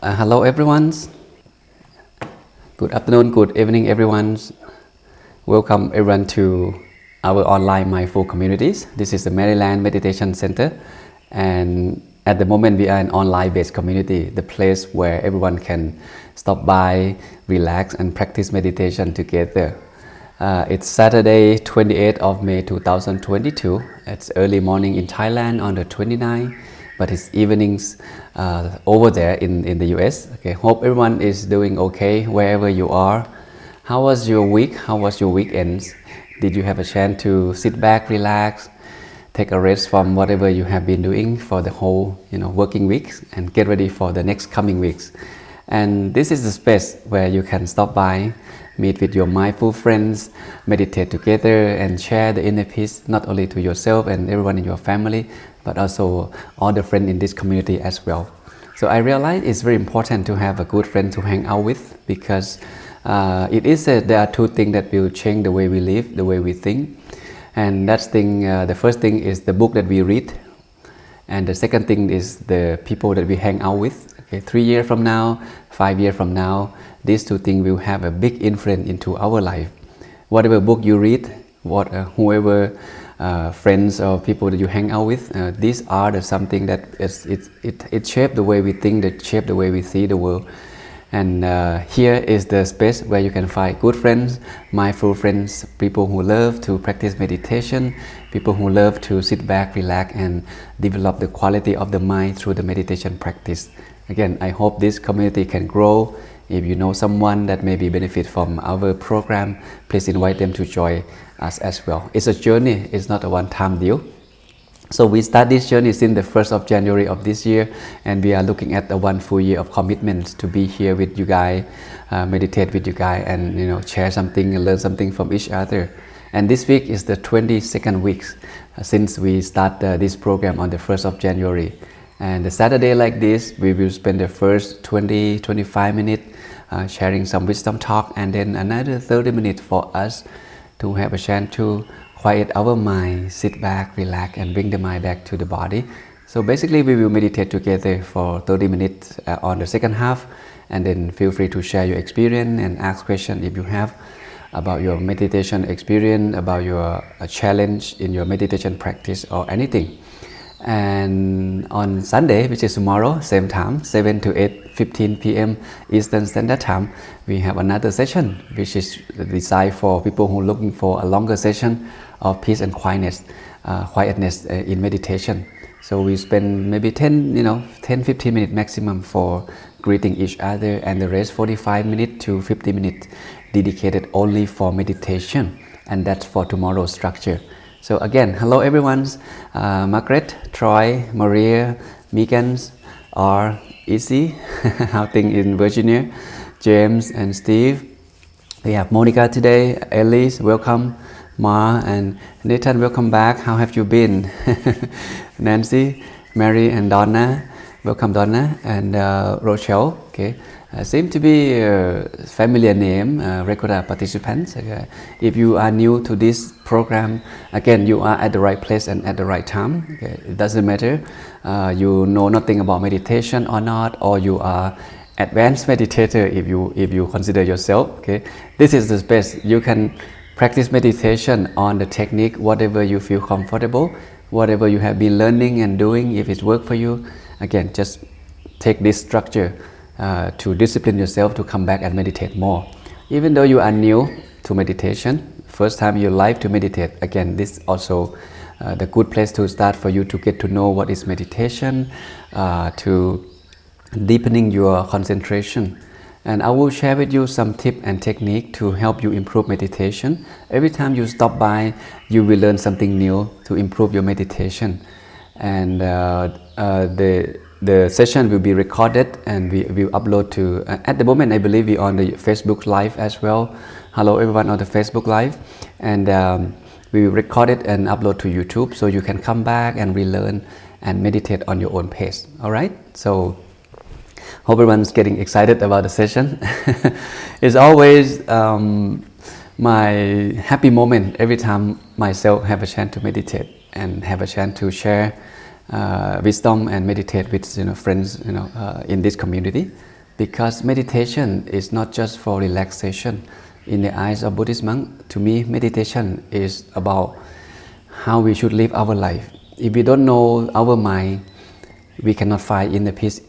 Hello everyone. Good afternoon, good evening everyone. Welcome everyone to our online mindful communities. This is the Maryland Meditation Center, and at the moment we are an online based community, the place where everyone can stop by, relax and practice meditation together. It's Saturday 28th of May 2022. It's early morning in Thailand on the 29th, but it's evenings over there in the US. Okay, hope everyone is doing okay wherever you are. How was your week? How was your weekends? Did you have a chance to sit back, relax, take a rest from whatever you have been doing for the whole working weeks and get ready for the next coming weeks? And this is the space where you can stop by, meet with your mindful friends, meditate together and share the inner peace not only to yourself and everyone in your family, but also all the friends in this community as well. So I realize it's very important to have a good friend to hang out with, because there are two things that will change the way we live, the way we think. And the first thing is the book that we read, and the second thing is the people that we hang out with. Okay, 3 years from now, 5 years from now, these two things will have a big influence into our life. Whatever book you read, whoever friends or people that you hang out with, these are something that it shapes the way we think, that shape the way we see the world. And here is the space where you can find good friends, mindful friends, people who love to practice meditation, people who love to sit back, relax and develop the quality of the mind through the meditation practice. Again, I hope this community can grow. If you know someone that maybe benefit from our program, please invite them to join us as well. It's a journey, it's not a one-time deal. So we start this journey since the 1st of January of this year, and we are looking at the 1 full year of commitment to be here with you guys, meditate with you guys, and share something and learn something from each other. And this week is the 22nd week since we start this program on the 1st of January. And the Saturday like this, we will spend the first 20-25 minutes sharing some wisdom talk, and then another 30 minutes for us to have a chance to quiet our mind, sit back, relax and bring the mind back to the body. So basically we will meditate together for 30 minutes on the second half, and then feel free to share your experience and ask questions if you have about your meditation experience, about your challenge in your meditation practice or anything. And on Sunday, which is tomorrow, same time, 7 to 8:15 p.m. Eastern Standard Time, we have another session which is designed for people who are looking for a longer session of peace and quietness in meditation. So we spend maybe 10-15 minutes maximum for greeting each other, and the rest 45 minutes to 50 minutes dedicated only for meditation, and that's for tomorrow's structure. So again, hello everyone, Margaret, Troy, Maria, Megan, R, Izzy, how things in Virginia, James and Steve. We have Monica today, Elise, welcome, Ma and Nathan, welcome back. How have you been? Nancy, Mary and Donna, welcome Donna, and Rochelle. Okay. Seem to be a familiar name, regular participants. Okay. If you are new to this program, again, you are at the right place and at the right time. Okay. It doesn't matter you know nothing about meditation or not, or you are advanced meditator if you consider yourself. Okay. This is the space you can practice meditation on the technique, whatever you feel comfortable, whatever you have been learning and doing. If it works for you, again, just take this structure to discipline yourself to come back and meditate more. Even though you are new to meditation, first time in your life to meditate, again, this also the good place to start for you to get to know what is meditation, to deepening your concentration. And I will share with you some tip and technique to help you improve meditation. Every time you stop by, you will learn something new to improve your meditation. And the session will be recorded and we will upload to, at the moment I believe we are on the Facebook Live as well. Hello everyone on the Facebook Live. And we will record it and upload to YouTube, so you can come back and relearn and meditate on your own pace. Alright, so hope everyone's getting excited about the session. It's always my happy moment every time myself have a chance to meditate and have a chance to share wisdom and meditate with friends in this community. because meditation is not just for relaxation. In the eyes of Buddhist monk, to me, meditation is about how we should live our life. If we don't know our mind, we cannot find inner peace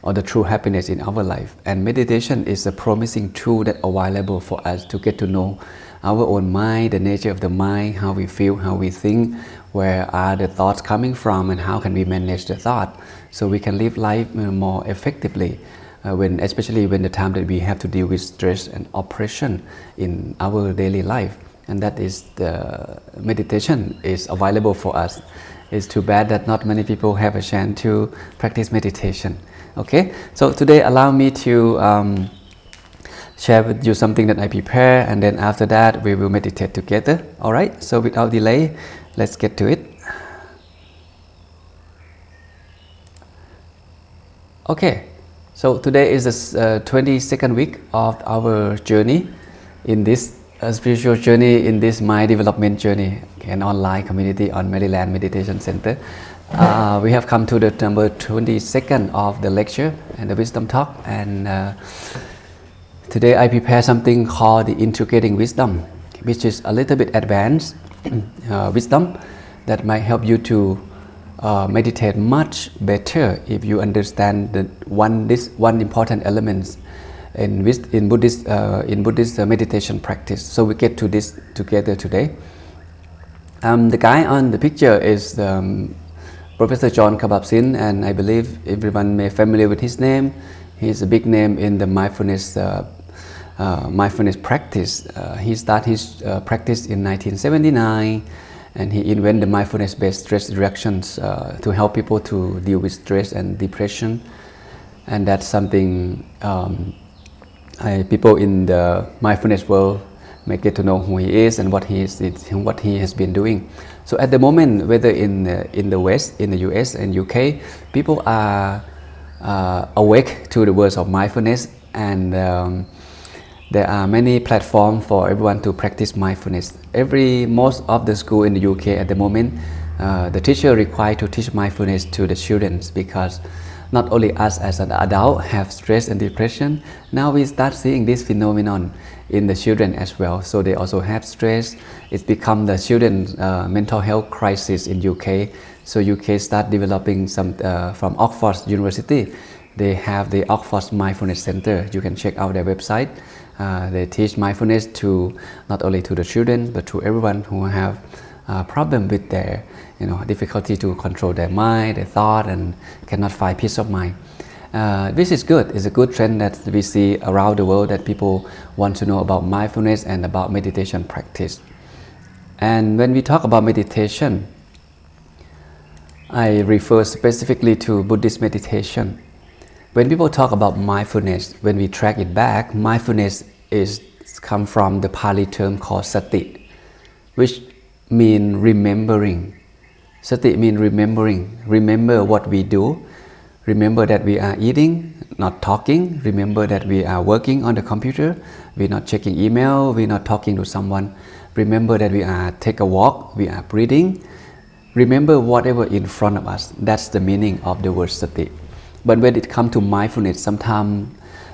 or the true happiness in our life. And meditation is a promising tool that available for us to get to know our own mind, the nature of the mind, how we feel, how we think, where are the thoughts coming from, and how can we manage the thought so we can live life more effectively, especially when the time that we have to deal with stress and oppression in our daily life. And that is the meditation is available for us. It's too bad that not many people have a chance to practice meditation. Okay, so today allow me to share with you something that I prepare, and then after that we will meditate together. All right, so without delay, let's get to it. Okay, so today is the 22nd week of our journey in this spiritual journey, in this mind development journey, an online community on Maryland Meditation Center. We have come to the number 22nd of the lecture and the wisdom talk, and today I prepare something called the integrating wisdom, which is a little bit advanced wisdom that might help you to meditate much better if you understand this one important element in Buddhist meditation practice. So we get to this together today. The guy on the picture is Professor John Kabat-Zinn, and I believe everyone may be familiar with his name. He's a big name in the mindfulness practice. He started his practice in 1979, and he invented the mindfulness-based stress reductions to help people to deal with stress and depression. And that's something people in the mindfulness world may get to know who he is and what he has been doing. So at the moment, whether in the West, in the US and UK, people are awake to the words of mindfulness, and there are many platforms for everyone to practice mindfulness. Most of the school in the UK at the moment, the teacher required to teach mindfulness to the children, because not only us as an adult have stress and depression, now we start seeing this phenomenon in the children as well. So they also have stress. It's become the children's mental health crisis in UK. So UK start developing some from Oxford University. They have the Oxford Mindfulness Center. You can check out their website. They teach mindfulness to not only to the children but to everyone who have problem with their difficulty to control their mind, their thought, and cannot find peace of mind. This is good. It's a good trend that we see around the world, that people want to know about mindfulness and about meditation practice. And when we talk about meditation, I refer specifically to Buddhist meditation. When people talk about mindfulness, when we track it back, mindfulness is come from the Pali term called sati, which means remembering. Sati means remembering. Remember what we do. Remember that we are eating, not talking. Remember that we are working on the computer. We're not checking email. We're not talking to someone. Remember that we are take a walk. We are breathing. Remember whatever in front of us. That's the meaning of the word sati. But when it comes to mindfulness, sometimes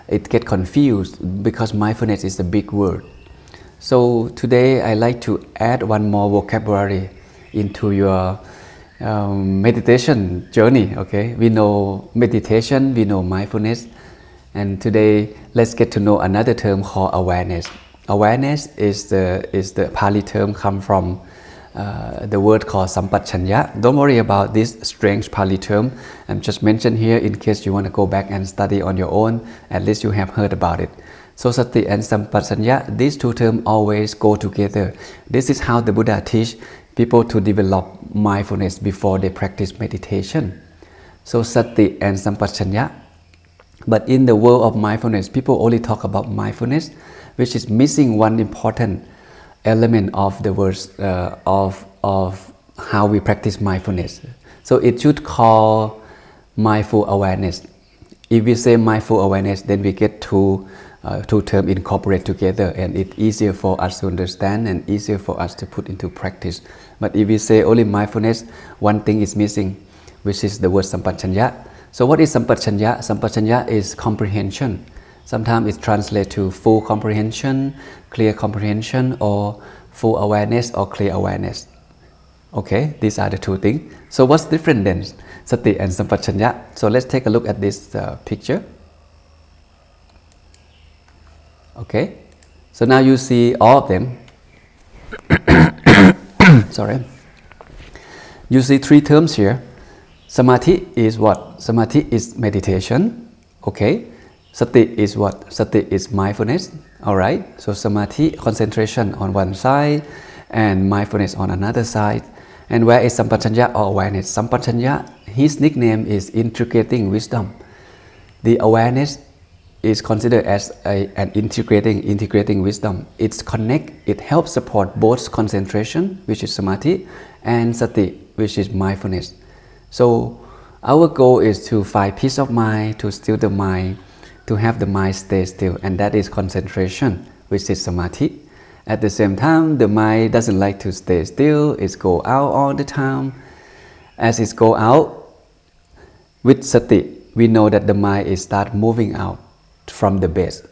it gets confused because mindfulness is a big word. So today I like to add one more vocabulary into your meditation journey. Okay, we know meditation, we know mindfulness, and today let's get to know another term called awareness. Awareness is the Pali term come from the word called sampachanya. Don't worry about this strange Pali term. I'm just mentioned here in case you want to go back and study on your own. At least you have heard about it. So sati and sampachanya, these two terms always go together. This is how the Buddha teach people to develop mindfulness before they practice meditation. So sati and sampachanya. But in the world of mindfulness, people only talk about mindfulness, which is missing one important element of the words of how we practice mindfulness. So it should call mindful awareness. If we say mindful awareness, then we get two terms incorporate together, and it's easier for us to understand and easier for us to put into practice. But if we say only mindfulness, one thing is missing, which is the word sampachanya. So what is sampachanya? Sampachanya is comprehension. Sometimes it translates to full comprehension, clear comprehension, or full awareness or clear awareness. Okay, these are the two things. So what's different then, sati and sampachanya? So let's take a look at this picture. Okay, so now you see all of them. Sorry. You see three terms here. Samadhi is what? Samadhi is meditation. Okay. Sati is what? Sati is mindfulness. Alright. So samadhi, concentration on one side, and mindfulness on another side. And where is sampachanya or awareness? Sampachanya, his nickname is integrating wisdom. The awareness is considered as an integrating wisdom. It helps support both concentration, which is samadhi, and sati, which is mindfulness. So our goal is to find peace of mind, to still the mind, to have the mind stay still, and that is concentration, which is samadhi. At the same time, the mind doesn't like to stay still, it go out all the time. As it go out, with sati, we know that the mind is start moving out from the base.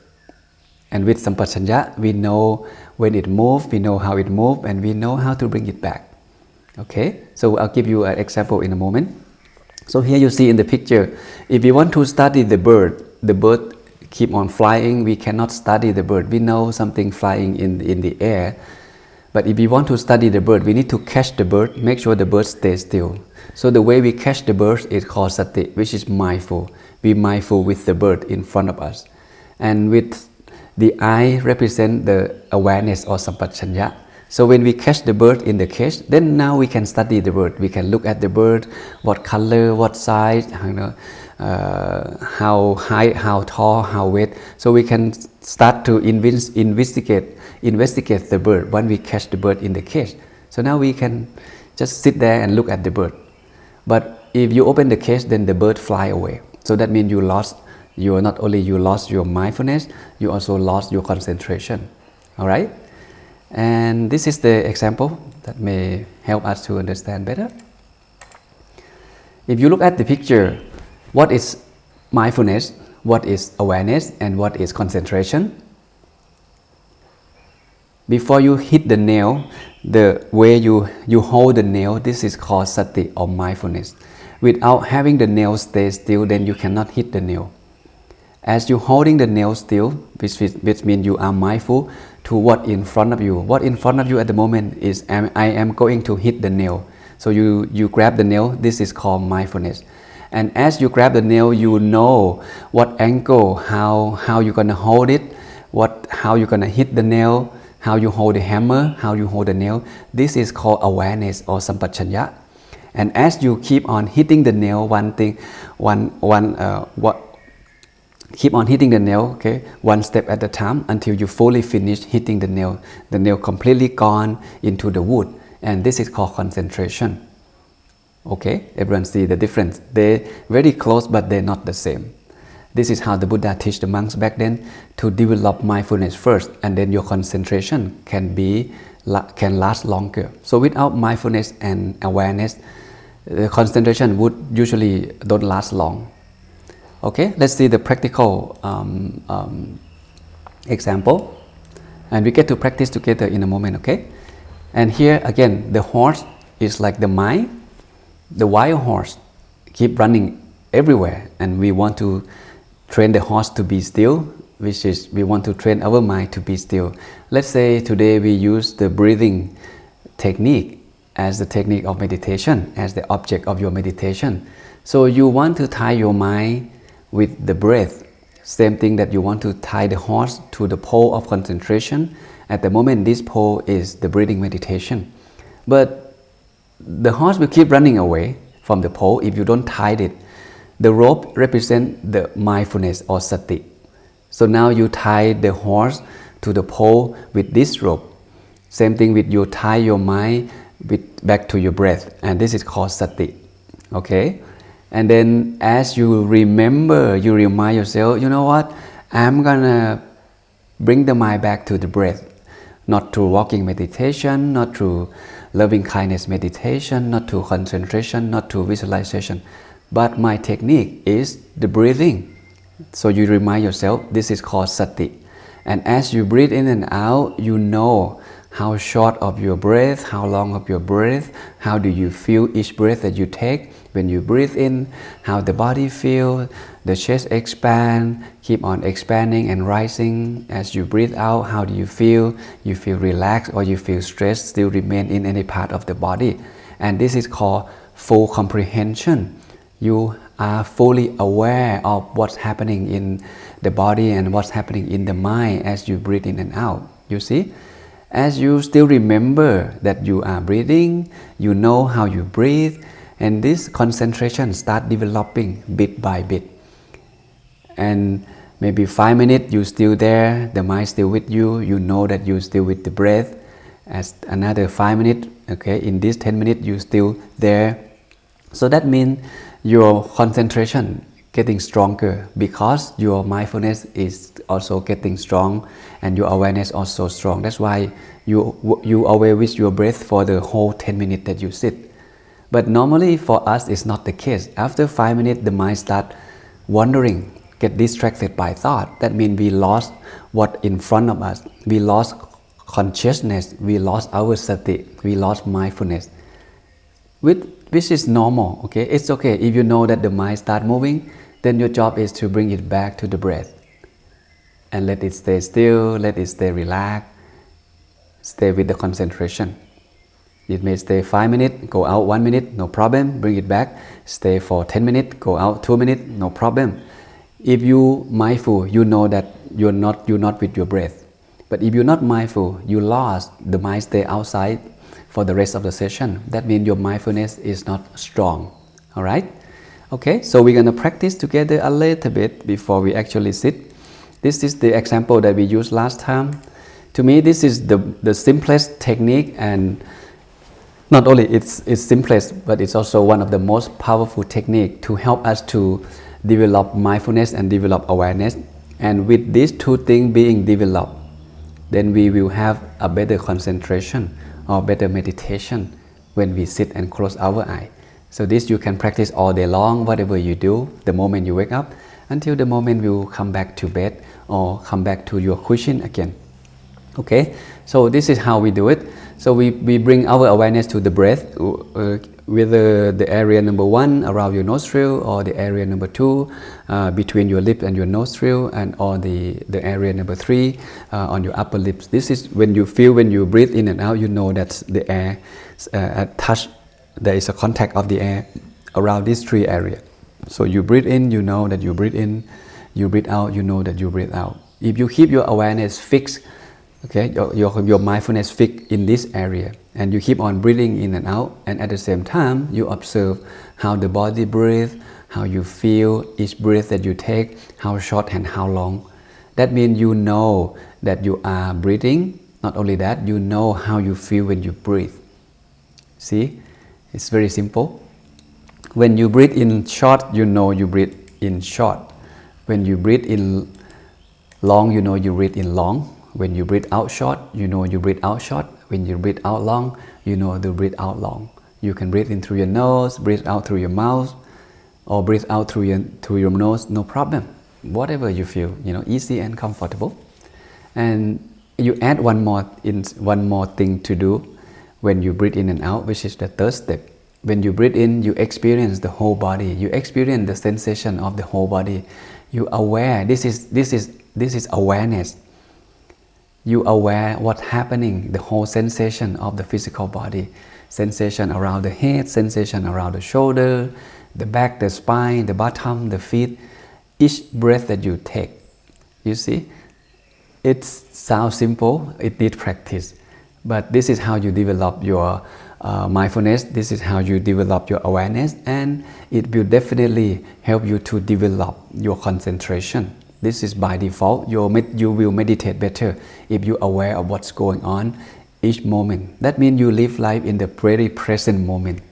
And with sampachanya, we know when it moves, we know how it moves, and we know how to bring it back. Okay, so I'll give you an example in a moment. So here you see in the picture, if we want to study the bird keep on flying, we cannot study the bird. We know something flying in the air, but if we want to study the bird, we need to catch the bird, make sure the bird stays still. So the way we catch the bird is called sati, which is mindful. Be mindful with the bird in front of us. And with the eye represent the awareness or sampachanya. So when we catch the bird in the cage, then now we can study the bird. We can look at the bird, what color, what size, how high, how tall, how weight. So we can start to investigate the bird when we catch the bird in the cage. So now we can just sit there and look at the bird. But if you open the cage, then the bird fly away. So that means you lost your mindfulness, you also lost your concentration. All right? And this is the example that may help us to understand better. If you look at the picture, what is mindfulness, what is awareness, and what is concentration? Before you hit the nail, the way you hold the nail, this is called sati or mindfulness. Without having the nail stay still, then you cannot hit the nail. As you're holding the nail still, which means you are mindful to what in front of you. What in front of you at the moment is I am going to hit the nail. So you grab the nail, this is called mindfulness. And as you grab the nail, you know what angle, how you're gonna hold it, how you're gonna hit the nail, how you hold the hammer, how you hold the nail. This is called awareness or sampachanya. And as you keep on hitting the nail, keep on hitting the nail, okay, one step at a time until you fully finish hitting the nail completely gone into the wood, and this is called concentration. Okay, everyone see the difference. They're very close, but they're not the same. This is how the Buddha teach the monks back then, to develop mindfulness first, and then your concentration can last longer. So without mindfulness and awareness, the concentration would usually don't last long. Okay, let's see the practical example, and we get to practice together in a moment. Okay, and here again, the horse is like the mind. The wild horse keep running everywhere, and we want to train the horse to be still, which is we want to train our mind to be still. Let's say today we use the breathing technique as the technique of meditation, as the object of your meditation. So you want to tie your mind with the breath. Same thing that you want to tie the horse to the pole of concentration. At the moment, this pole is the breathing meditation. But the horse will keep running away from the pole if you don't tie it. The rope represents the mindfulness or sati. So now you tie the horse to the pole with this rope. Same thing with you tie your mind back to your breath, and this is called sati. Okay? And then as you remember, you remind yourself, you know what? I'm gonna bring the mind back to the breath. Not through walking meditation, not through loving kindness meditation, not through concentration, not through visualization. but my technique is the breathing. So you remind yourself, this is called sati. And as you breathe in and out, you know how short of your breath, how long of your breath, how do you feel each breath that you take. When you breathe in, how the body feels, the chest expand, keep on expanding and rising. As you breathe out, how do you feel? You feel relaxed or you feel stressed still remain in any part of the body. And this is called full comprehension. You are fully aware of what's happening in the body and what's happening in the mind as you breathe in and out. You see? As you still remember that you are breathing, you know how you breathe, and this concentration start developing bit by bit. And maybe 5 minutes you still there, the mind still with you, you know that you still with the breath. As another 5 minutes, okay, in this 10 minutes you still there. So that means your concentration getting stronger because your mindfulness is also getting strong and your awareness also strong. That's why you aware with your breath for the whole 10 minutes that you sit. But normally for us it's not the case. After 5 minutes the mind start wandering, get distracted by thought. That means we lost what in front of us. We lost consciousness, we lost our sati, we lost mindfulness. Which is normal, okay? It's okay if you know that the mind start moving, then your job is to bring it back to the breath. And let it stay still, let it stay relaxed, stay with the concentration. It may stay 5 minutes, go out 1 minute, no problem, bring it back. Stay for 10 minutes, go out 2 minutes, no problem. If you mindful, you know that you're not with your breath. But if you're not mindful, you lost, the mind stay outside for the rest of the session. That means your mindfulness is not strong. All right? Okay, so we're going to practice together a little bit before we actually sit. This is the example that we used last time. To me, this is the simplest technique, and not only it's simplest, but it's also one of the most powerful techniques to help us to develop mindfulness and develop awareness. And with these two things being developed, then we will have a better concentration or better meditation when we sit and close our eye. So this you can practice all day long, whatever you do, the moment you wake up, until the moment you come back to bed or come back to your cushion again. Okay, so this is how we do it. So we bring our awareness to the breath, whether the area number 1 around your nostril, or the area number 2 between your lip and your nostril, and or the area number 3 on your upper lips. This is when you feel, when you breathe in and out, you know that the air touch, there is a contact of the air around these 3 areas. So you breathe in, you know that you breathe in, you breathe out, you know that you breathe out. If you keep your awareness fixed, okay, your mindfulness fixed in this area, and you keep on breathing in and out, and at the same time you observe how the body breathes, how you feel each breath that you take, how short and how long. That means you know that you are breathing. Not only that, you know how you feel when you breathe. See, it's very simple. When you breathe in short, you know you breathe in short. When you breathe in long, you know you breathe in long. When you breathe out short, you know you breathe out short. When you breathe out long, you know to breathe out long. You can breathe in through your nose, breathe out through your mouth, or breathe out through your nose, no problem. Whatever you feel, easy and comfortable. And you add one more thing to do when you breathe in and out, which is the third step. When you breathe in, you experience the whole body. You experience the sensation of the whole body. You aware. This is awareness. You aware what's happening, the whole sensation of the physical body. Sensation around the head, sensation around the shoulder, the back, the spine, the bottom, the feet. Each breath that you take. You see? It sounds simple, it needs practice. But this is how you develop your mindfulness, this is how you develop your awareness, and it will definitely help you to develop your concentration. This is by default. You will meditate better if you're aware of what's going on each moment. That means you live life in the very present moment.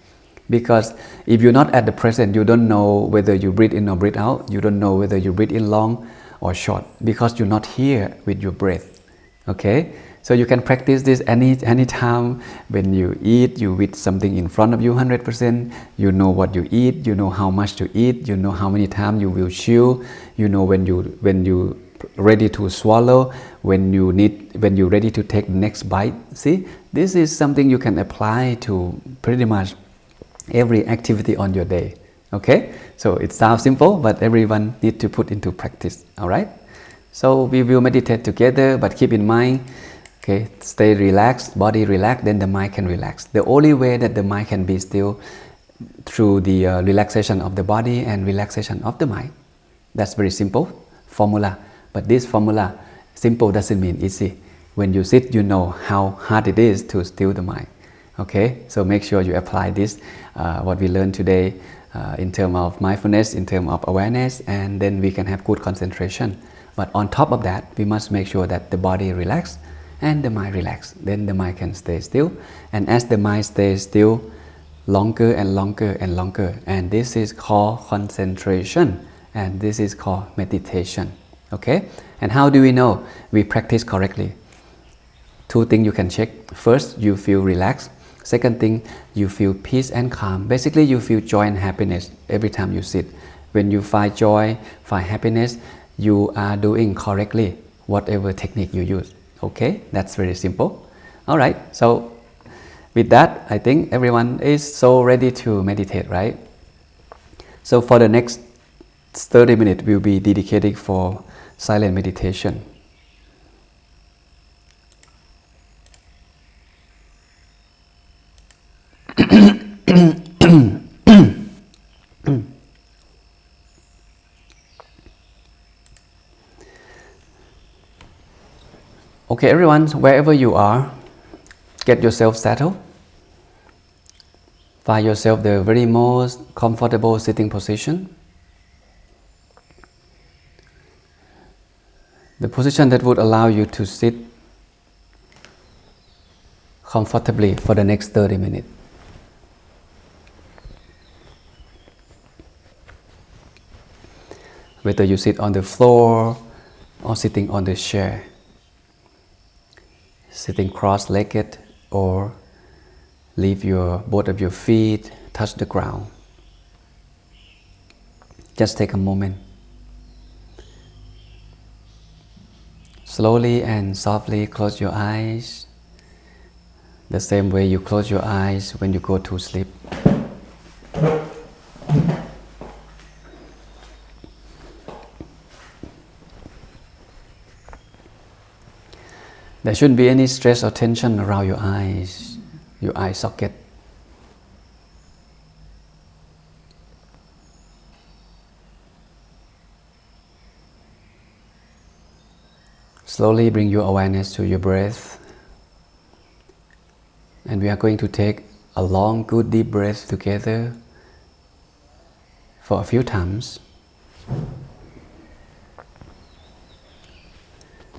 Because if you're not at the present, you don't know whether you breathe in or breathe out. You don't know whether you breathe in long or short, because you're not here with your breath. Okay? So you can practice this any time when you eat, you with something in front of you 100%, you know what you eat, you know how much to eat, you know how many times you will chew, you know when you ready to swallow, when you're ready to take the next bite. See, this is something you can apply to pretty much every activity on your day. Okay, so it sounds simple, but everyone need to put into practice. All right, so we will meditate together, but keep in mind, okay, stay relaxed, body relaxed, then the mind can relax. The only way that the mind can be still through the relaxation of the body and relaxation of the mind. That's very simple formula, but this formula, simple doesn't mean easy. When you sit, you know how hard it is to still the mind. Okay, so make sure you apply this, what we learned today, in terms of mindfulness, in terms of awareness, and then we can have good concentration. But on top of that, we must make sure that the body relax and the mind relax. Then the mind can stay still, and as the mind stays still, longer and longer and longer, and this is called concentration, and this is called meditation. Okay, and how do we know we practice correctly? Two things you can check. First, you feel relaxed. Second thing, you feel peace and calm. Basically, you feel joy and happiness every time you sit. When you find joy, find happiness, you are doing correctly whatever technique you use. Okay, that's very simple. All right, so with that, I think everyone is so ready to meditate, right? So for the next 30 minutes, we'll be dedicating for silent meditation. Okay, everyone, wherever you are, get yourself settled. Find yourself the very most comfortable sitting position. The position that would allow you to sit comfortably for the next 30 minutes. Whether you sit on the floor or sitting on the chair, sitting cross-legged, or leave both of your feet touch the ground. Just take a moment. Slowly and softly close your eyes, the same way you close your eyes when you go to sleep. There shouldn't be any stress or tension around your eye socket. Slowly bring your awareness to your breath. And we are going to take a long, good, deep breath together for a few times.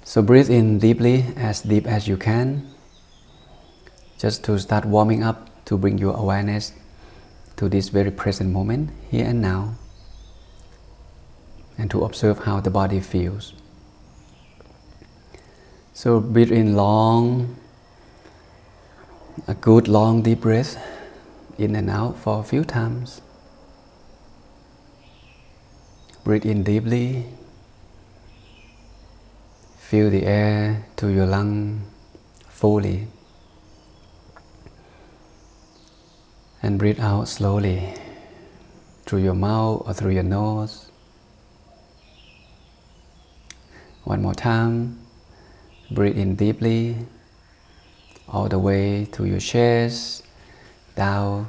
So breathe in deeply, as deep as you can, just to start warming up, to bring your awareness to this very present moment, here and now, and to observe how the body feels. So breathe in long, a good long deep breath, in and out for a few times. Breathe in deeply. Feel the air to your lung fully. And breathe out slowly through your mouth or through your nose. One more time. Breathe in deeply, all the way to your chest, down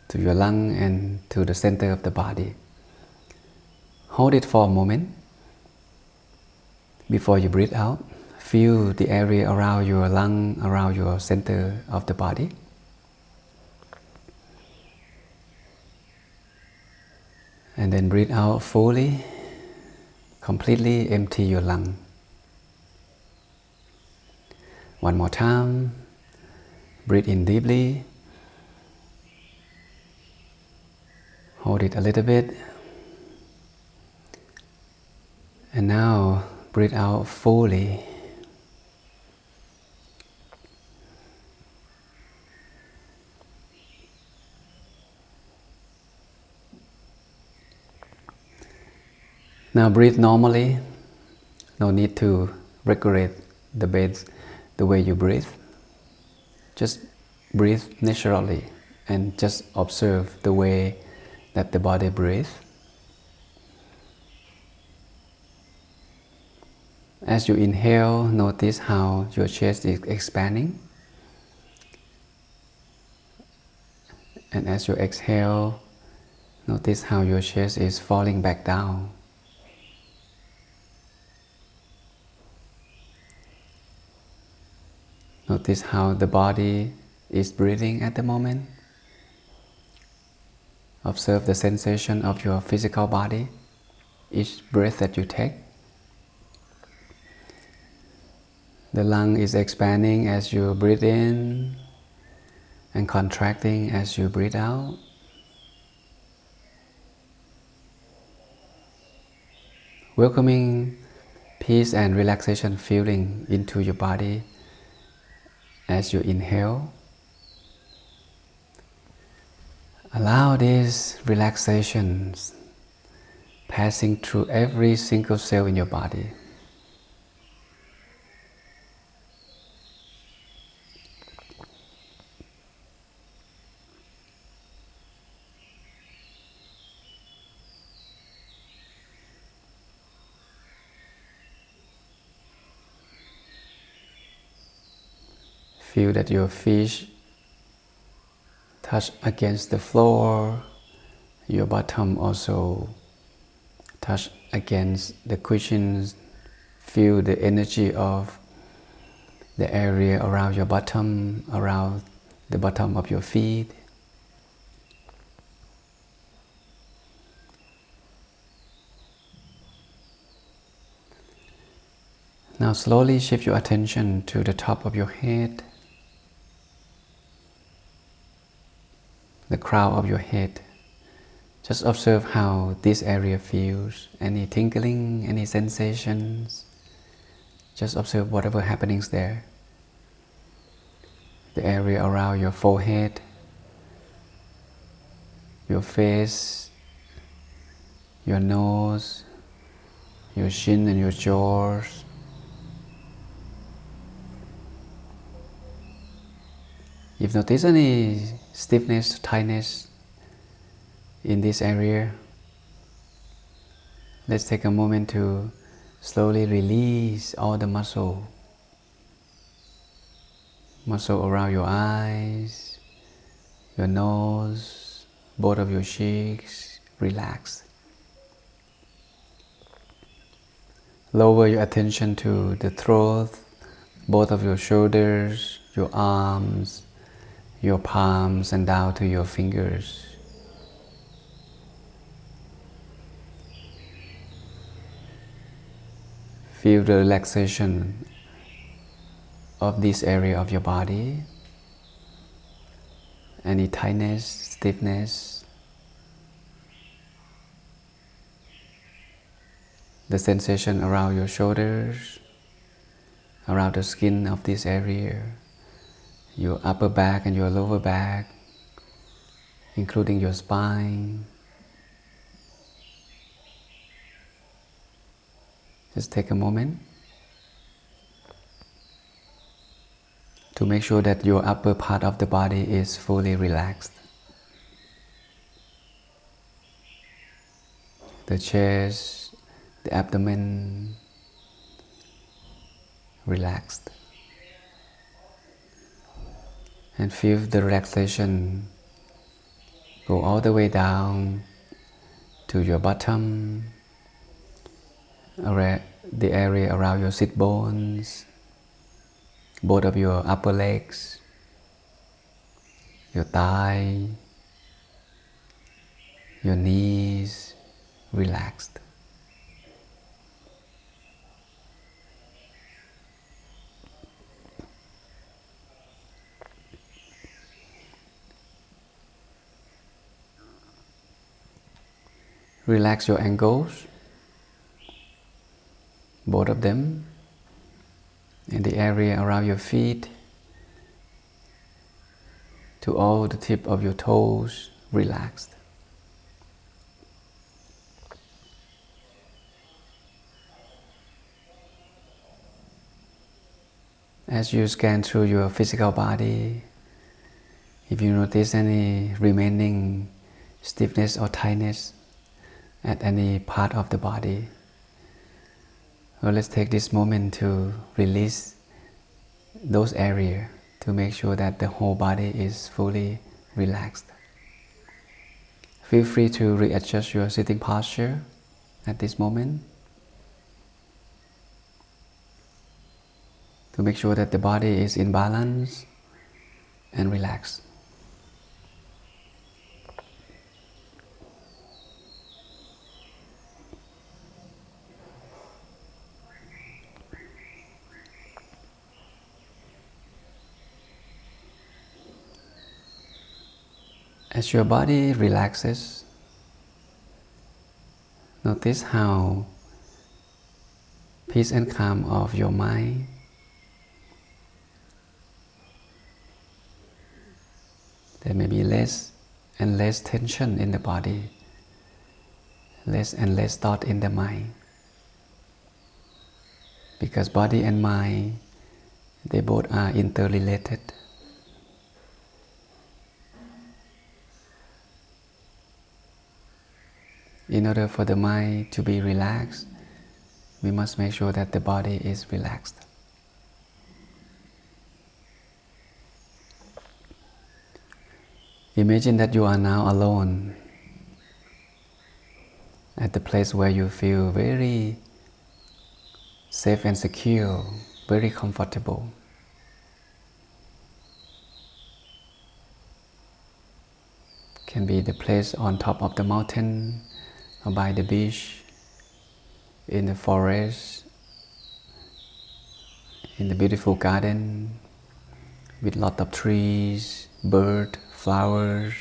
to your lung and to the center of the body. Hold it for a moment. Before you breathe out, feel the area around your lung, around your center of the body. And then breathe out fully, completely empty your lung. One more time. Breathe in deeply. Hold it a little bit. And now breathe out fully. Now breathe normally. No need to regulate the breath the way you breathe. Just breathe naturally and just observe the way that the body breathes. As you inhale, notice how your chest is expanding. And as you exhale, notice how your chest is falling back down. Notice how the body is breathing at the moment. Observe the sensation of your physical body, each breath that you take. The lung is expanding as you breathe in and contracting as you breathe out. Welcoming peace and relaxation feeling into your body as you inhale. Allow these relaxations passing through every single cell in your body. Feel that your feet touch against the floor, your bottom also touch against the cushions. Feel the energy of the area around your bottom, around the bottom of your feet. Now slowly shift your attention to the top of your head, the crown of your head. Just observe how this area feels, any tingling, any sensations. Just observe whatever happenings there. The area around your forehead, your face, your nose, your chin and your jaws. If you notice any stiffness, tightness in this area, let's take a moment to slowly release all the muscle around your eyes, your nose, both of your cheeks. Relax. Lower your attention to the throat, both of your shoulders, your arms, your palms, and down to your fingers. Feel the relaxation of this area of your body. Any tightness, stiffness. The sensation around your shoulders, around the skin of this area, your upper back and your lower back, including your spine. Just take a moment to make sure that your upper part of the body is fully relaxed. The chest, the abdomen, relaxed. And feel the relaxation go all the way down to your bottom, the area around your sit bones, both of your upper legs, your thigh, your knees, relaxed. Relax your ankles, both of them, and the area around your feet, to all the tip of your toes, relaxed. As you scan through your physical body, if you notice any remaining stiffness or tightness at any part of the body, well, let's take this moment to release those areas to make sure that the whole body is fully relaxed. Feel free to readjust your sitting posture at this moment to make sure that the body is in balance and relaxed. As your body relaxes, notice how peace and calm of your mind there may be less and less tension in the body, less and less thought in the mind. Because body and mind, they both are interrelated. In order for the mind to be relaxed, we must make sure that the body is relaxed. Imagine that you are now alone at the place where you feel very safe and secure, very comfortable. Can be the place on top of the mountain, or by the beach, in the forest, in the beautiful garden with lot of trees, birds, flowers.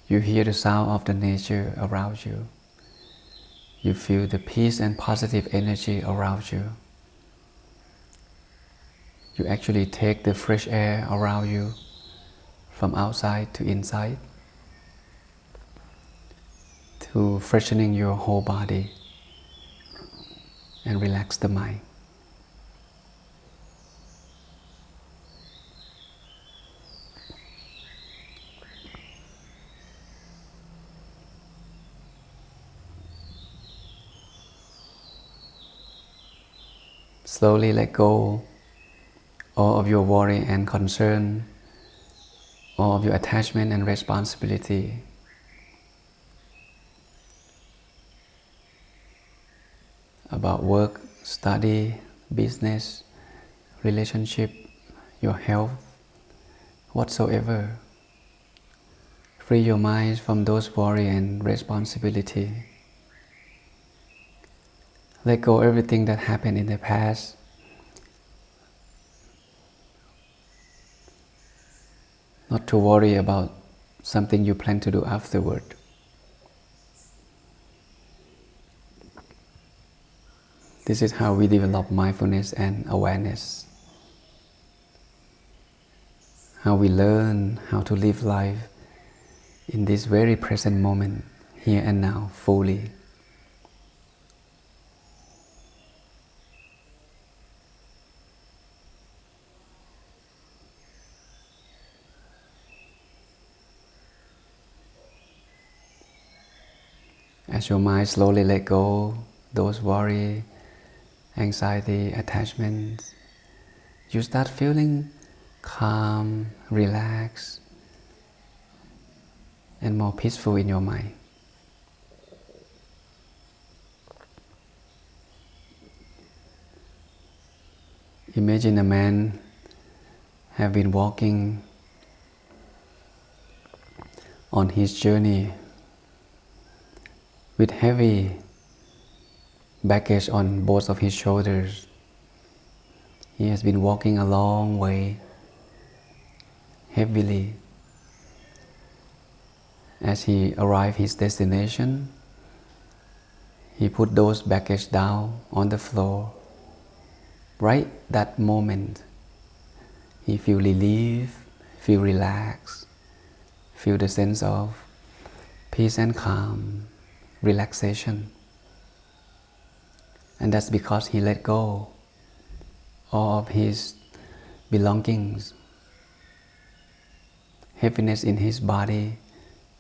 You hear the sound of the nature around you. You feel the peace and positive energy around you. You actually take the fresh air around you from outside to inside, to freshening your whole body and relax the mind. Slowly let go all of your worry and concern, all of your attachment and responsibility. About work, study, business, relationship, your health, whatsoever. Free your mind from those worry and responsibility. Let go everything that happened in the past. Not to worry about something you plan to do afterward. This is how we develop mindfulness and awareness. How we learn how to live life in this very present moment, here and now, fully. As your mind slowly let go those worry, anxiety, attachments, you start feeling calm, relaxed, and more peaceful in your mind. Imagine a man have been walking on his journey with heavy baggage on both of his shoulders. He has been walking a long way, heavily. As he arrived his destination, he put those baggage down on the floor. Right that moment, he feel relief, feel relaxed, feel the sense of peace and calm, relaxation. And that's because he let go all of his belongings. Heaviness in his body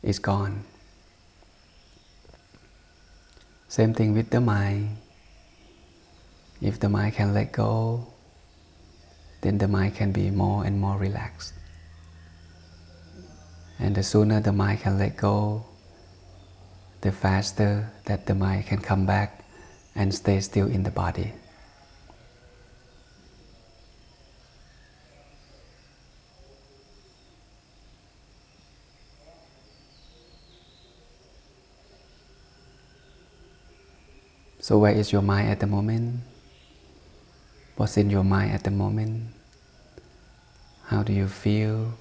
is gone. Same thing with the mind. If the mind can let go, then the mind can be more and more relaxed. And the sooner the mind can let go, the faster that the mind can come back and stay still in the body. So where is your mind at the moment? What's in your mind at the moment? How do you feel?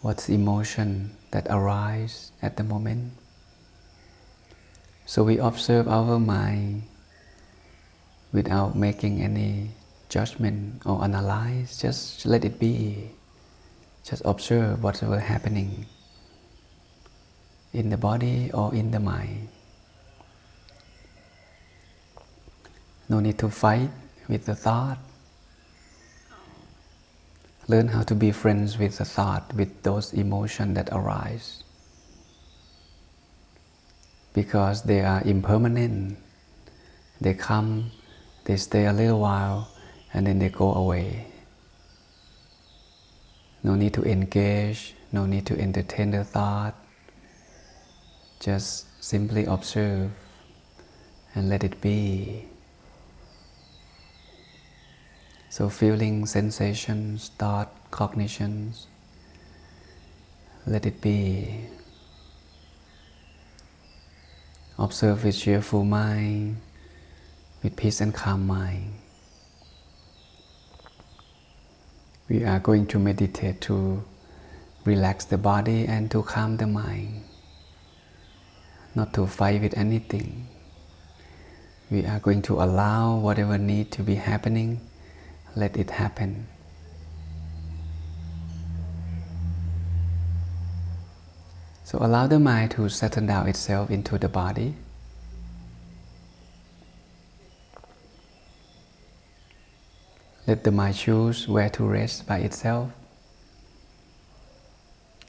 What's emotion that arise at the moment? So we observe our mind without making any judgment or analyze. Just let it be. Just observe whatever happening in the body or in the mind. No need to fight with the thought. Learn how to be friends with the thought, with those emotions that arise. Because they are impermanent. They come, they stay a little while, and then they go away. No need to engage, no need to entertain the thought. Just simply observe and let it be. So feeling, sensations, thought, cognitions, let it be. Observe with cheerful mind, with peace and calm mind. We are going to meditate to relax the body and to calm the mind, not to fight with anything. We are going to allow whatever need to be happening, let it happen. So allow the mind to settle down itself into the body. Let the mind choose where to rest by itself.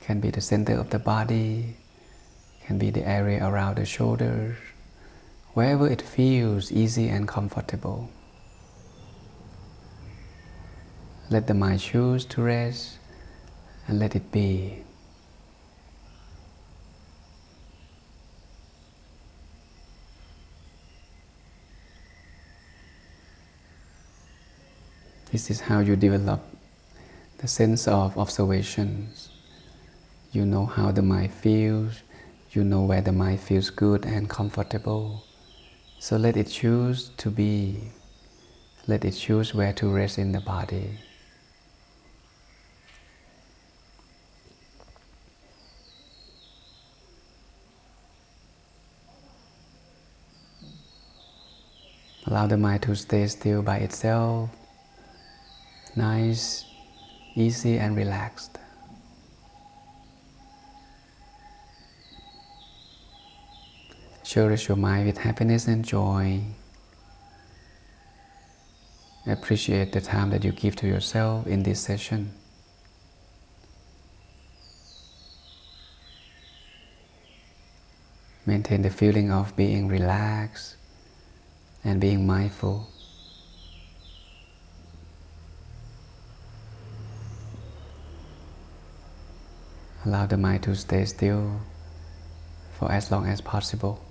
Can be the center of the body, can be the area around the shoulders, wherever it feels easy and comfortable. Let the mind choose to rest and let it be. This is how you develop the sense of observations. You know how the mind feels, you know where the mind feels good and comfortable. So let it choose to be, let it choose where to rest in the body. Allow the mind to stay still by itself, nice, easy and relaxed. Cherish your mind with happiness and joy. Appreciate the time that you give to yourself in this session. Maintain the feeling of being relaxed and being mindful. Allow the mind to stay still for as long as possible.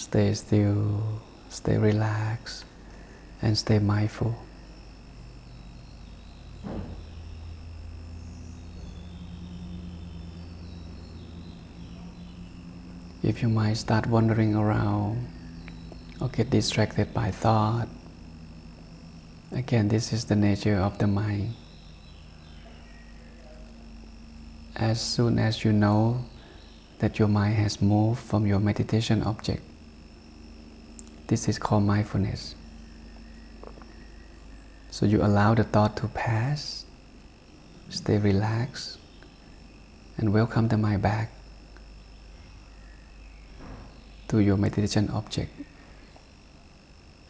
Stay still, stay relaxed, and stay mindful. If your mind start wandering around or get distracted by thought, again, this is the nature of the mind. As soon as you know that your mind has moved from your meditation object, this is called mindfulness. So you allow the thought to pass, stay relaxed, and welcome the mind back to your meditation object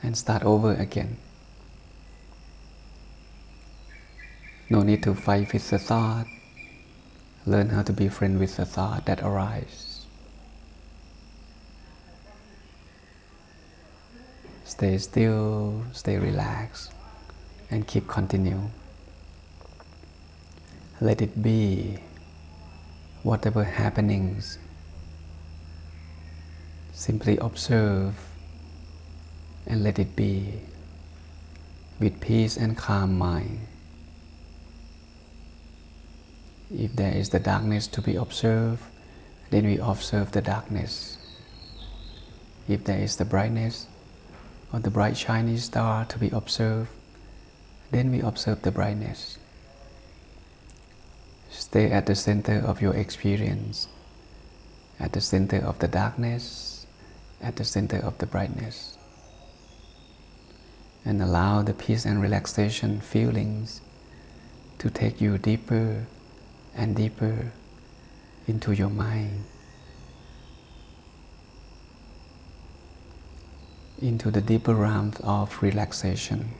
and start over again. No need to fight with the thought. Learn how to be friend with the thought that arises. Stay still, stay relaxed, and keep continue. Let it be. Whatever happenings, simply observe and let it be with peace and calm mind. If there is the darkness to be observed, then we observe the darkness. If there is the brightness or the bright shiny star to be observed, then we observe the brightness. Stay at the center of your experience, at the center of the darkness, at the center of the brightness. And allow the peace and relaxation feelings to take you deeper and deeper into your mind, into the deeper realms of relaxation.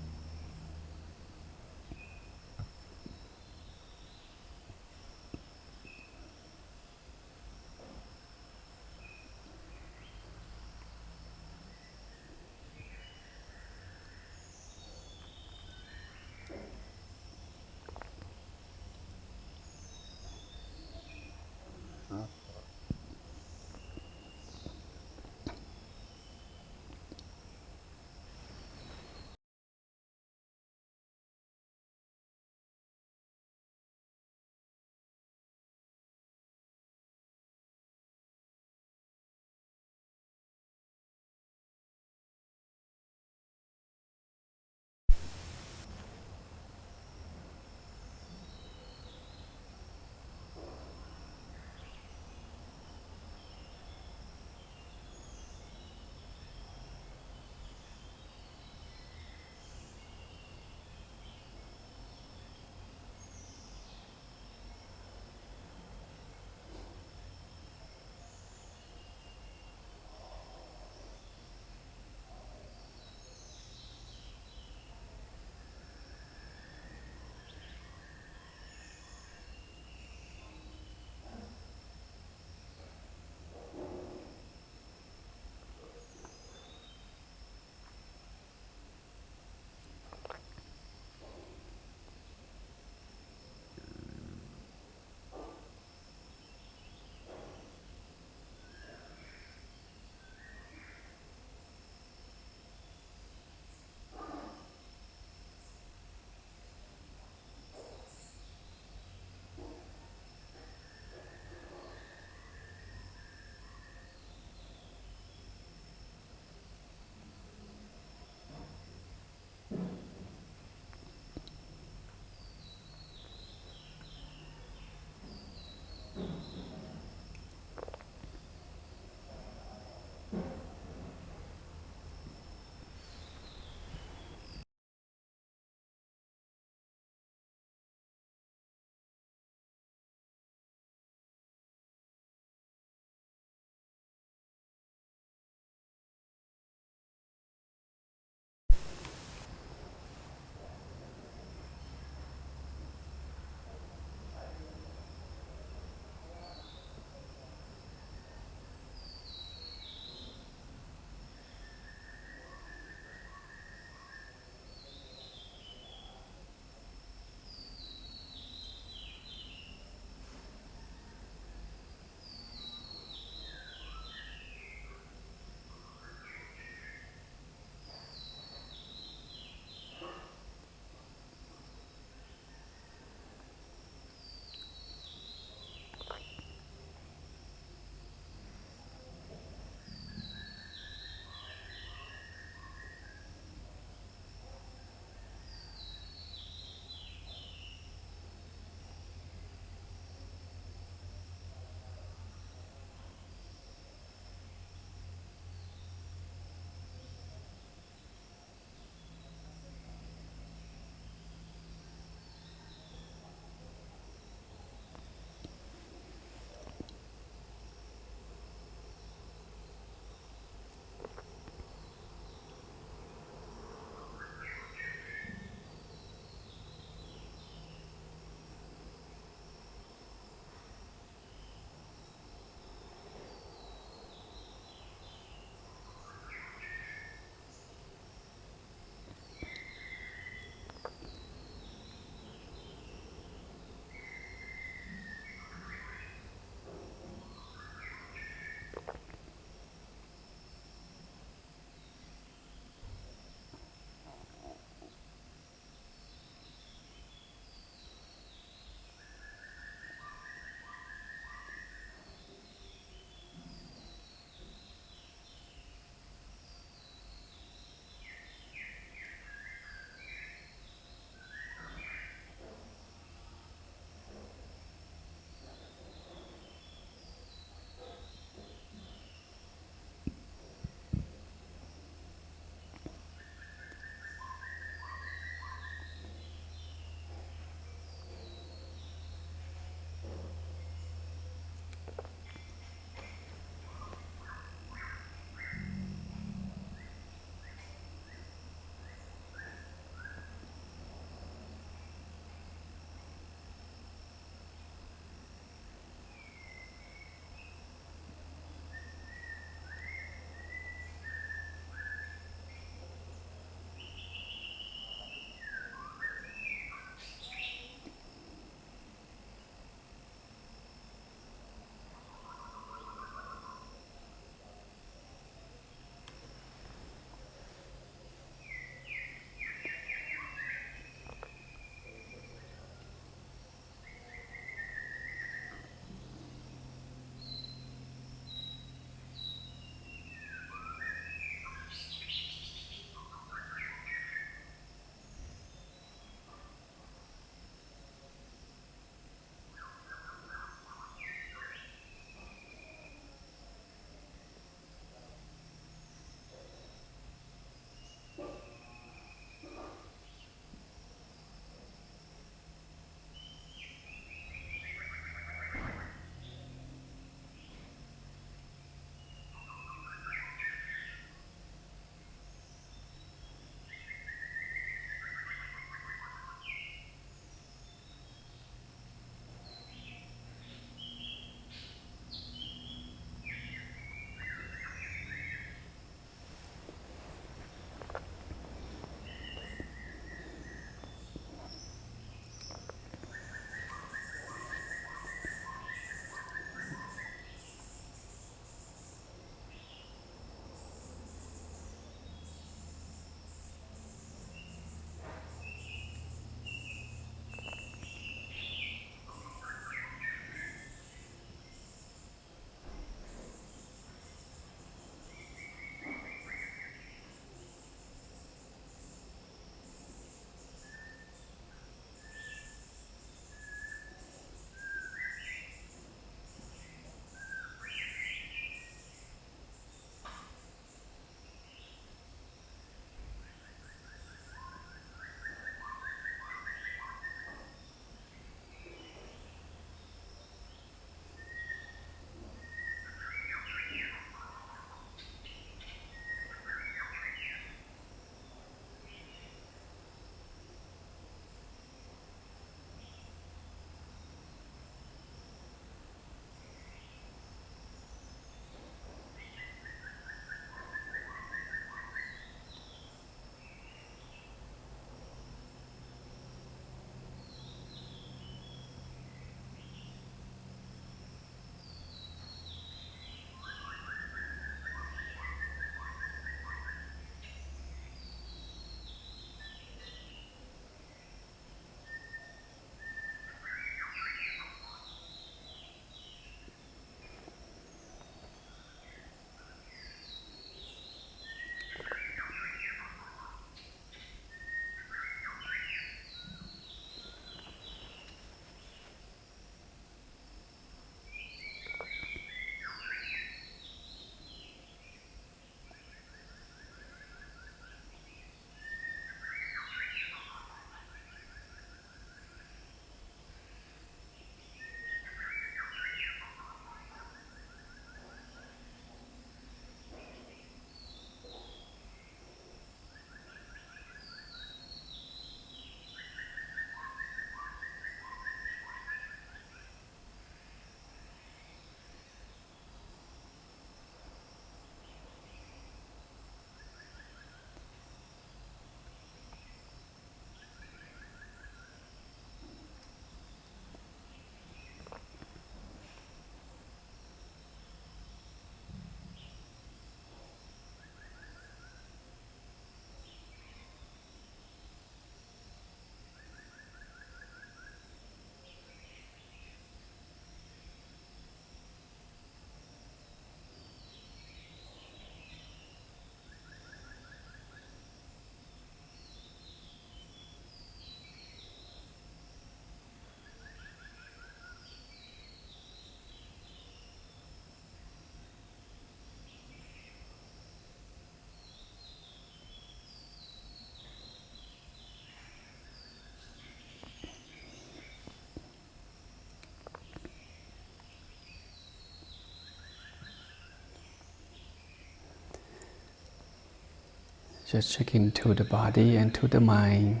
Just check into the body and to the mind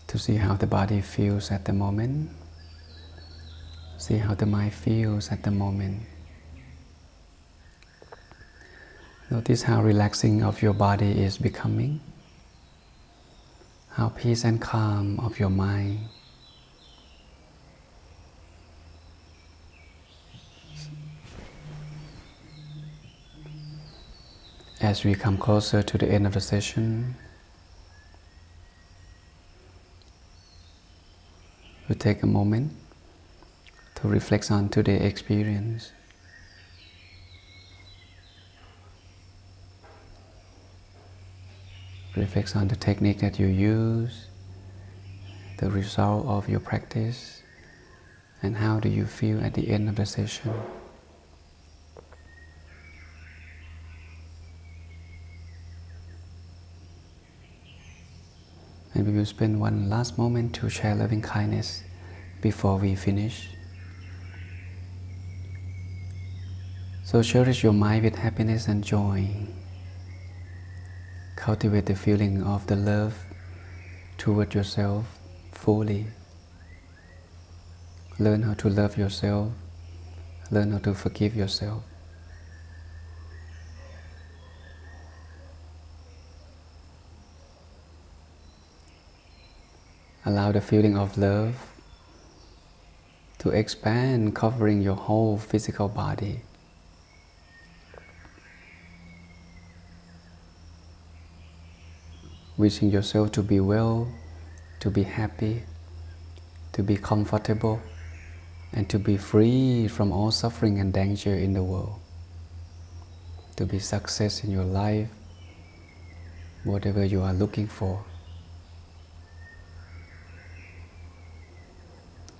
to see how the body feels at the moment. See how the mind feels at the moment. Notice how relaxing of your body is becoming. How peace and calm of your mind. As we come closer to the end of the session, we take a moment to reflect on today's experience. Reflect on the technique that you use, the result of your practice, and how do you feel at the end of the session. And we will spend one last moment to share loving kindness before we finish. So cherish your mind with happiness and joy. Cultivate the feeling of the love toward yourself fully. Learn how to love yourself. Learn how to forgive yourself. Allow the feeling of love to expand, covering your whole physical body. Wishing yourself to be well, to be happy, to be comfortable, and to be free from all suffering and danger in the world. To be success in your life, whatever you are looking for.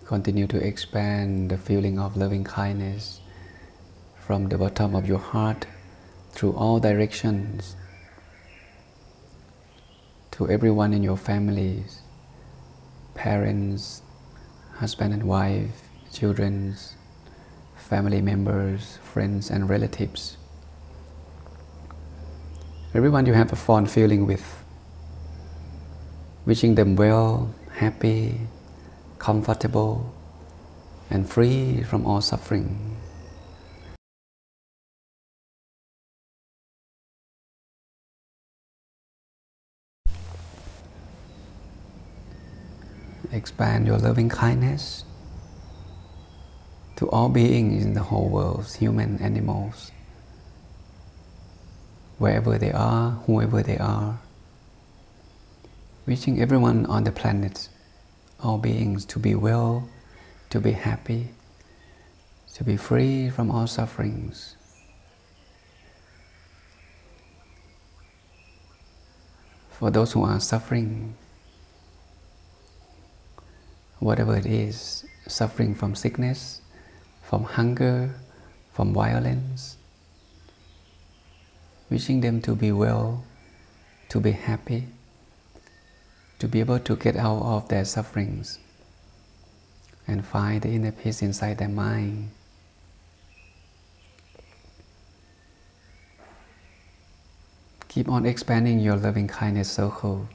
Continue to expand the feeling of loving kindness from the bottom of your heart through all directions to everyone in your families, parents, husband and wife, children, family members, friends and relatives. Everyone you have a fond feeling with, wishing them well, happy, comfortable, and free from all suffering. Expand your loving kindness to all beings in the whole world, human, animals, wherever they are, whoever they are. Wishing everyone on the planet, all beings, to be well, to be happy, to be free from all sufferings. For those who are suffering, whatever it is, suffering from sickness, from hunger, from violence, wishing them to be well, to be happy, to be able to get out of their sufferings and find the inner peace inside their mind. Keep on expanding your loving kindness circle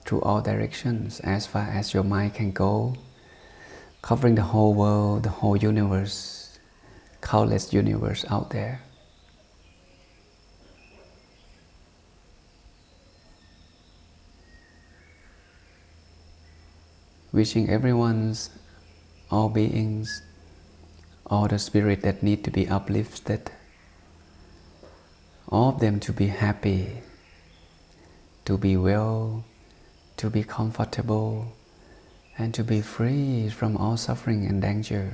through all directions as far as your mind can go, covering the whole world, the whole universe, countless universe out there. Wishing everyone's, all beings, all the spirit that need to be uplifted, all of them to be happy, to be well, to be comfortable, and to be free from all suffering and danger.